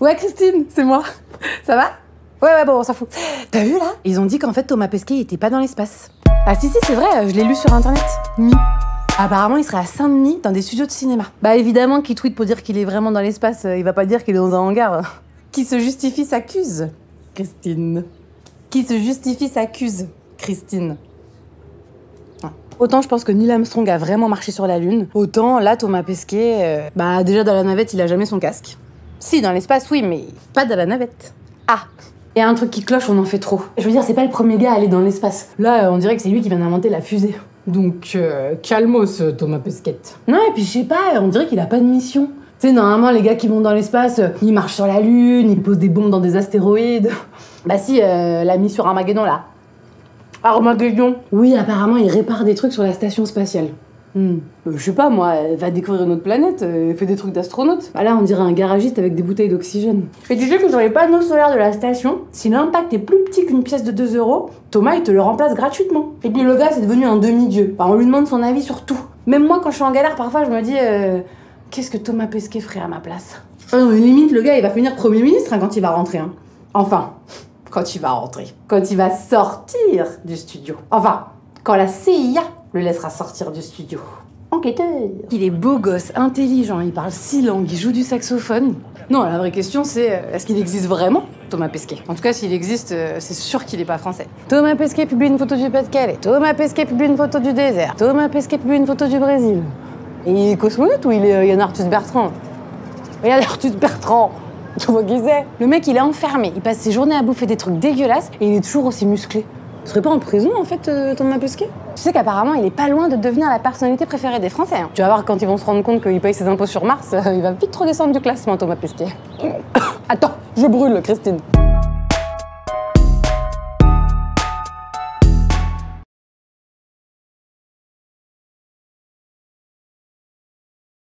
Ouais, Christine, c'est moi. Ça va? Ouais, bon, on s'en fout. T'as vu, là? Ils ont dit qu'en fait, Thomas Pesquet, il était pas dans l'espace. Ah si, c'est vrai, je l'ai lu sur Internet. Oui. Apparemment, il serait à Saint-Denis, dans des studios de cinéma. Bah évidemment, qui tweet pour dire qu'il est vraiment dans l'espace, il va pas dire qu'il est dans un hangar. Qui se justifie s'accuse, Christine. Qui se justifie s'accuse, Christine. Autant je pense que Neil Armstrong a vraiment marché sur la Lune, autant là, Thomas Pesquet, bah déjà dans la navette, il a jamais son casque. Si, dans l'espace, oui, mais pas dans la navette. Ah, il y a un truc qui cloche, on en fait trop. Je veux dire, c'est pas le premier gars à aller dans l'espace. Là, on dirait que c'est lui qui vient d'inventer la fusée. Donc, calmos, Thomas Pesquet. Non, et puis je sais pas, on dirait qu'il a pas de mission. Tu sais, normalement, les gars qui vont dans l'espace, ils marchent sur la Lune, ils posent des bombes dans des astéroïdes. Bah si, la mise sur Armageddon, là. Armageddon. Oui, apparemment, il répare des trucs sur la station spatiale. Je sais pas, moi, elle va découvrir une autre planète, elle fait des trucs d'astronaute. Bah là, on dirait un garagiste avec des bouteilles d'oxygène. Et tu sais que sur les panneaux solaires de la station, si l'impact est plus petit qu'une pièce de 2 €, Thomas, il te le remplace gratuitement. Et puis le gars, c'est devenu un demi-dieu. Enfin, on lui demande son avis sur tout. Même moi, quand je suis en galère, parfois, je me dis, qu'est-ce que Thomas Pesquet ferait à ma place? Ah non, limite, le gars, il va finir Premier ministre quand il va rentrer. Hein. Enfin, quand il va rentrer. Quand il va sortir du studio. Enfin, quand la CIA le laissera sortir du studio. Enquêteur. Il est beau gosse, intelligent, il parle 6 langues, il joue du saxophone. Non, la vraie question c'est, est-ce qu'il existe vraiment, Thomas Pesquet? En tout cas, s'il existe, c'est sûr qu'il est pas français. Thomas Pesquet publie une photo du Pas-de-Calais. Thomas Pesquet publie une photo du désert. Thomas Pesquet publie une photo du Brésil. Et il est cosmonaute ou il est Yann Arthus Bertrand? Yann Arthus Bertrand, tu vois qui c'est? Le mec, il est enfermé, il passe ses journées à bouffer des trucs dégueulasses et il est toujours aussi musclé. Tu serais pas en prison, en fait, Thomas Pesquet? Tu sais qu'apparemment, il est pas loin de devenir la personnalité préférée des Français. Hein. Tu vas voir, quand ils vont se rendre compte qu'il paye ses impôts sur Mars, il va vite redescendre du classement, Thomas Pesquet. Attends, je brûle, Christine.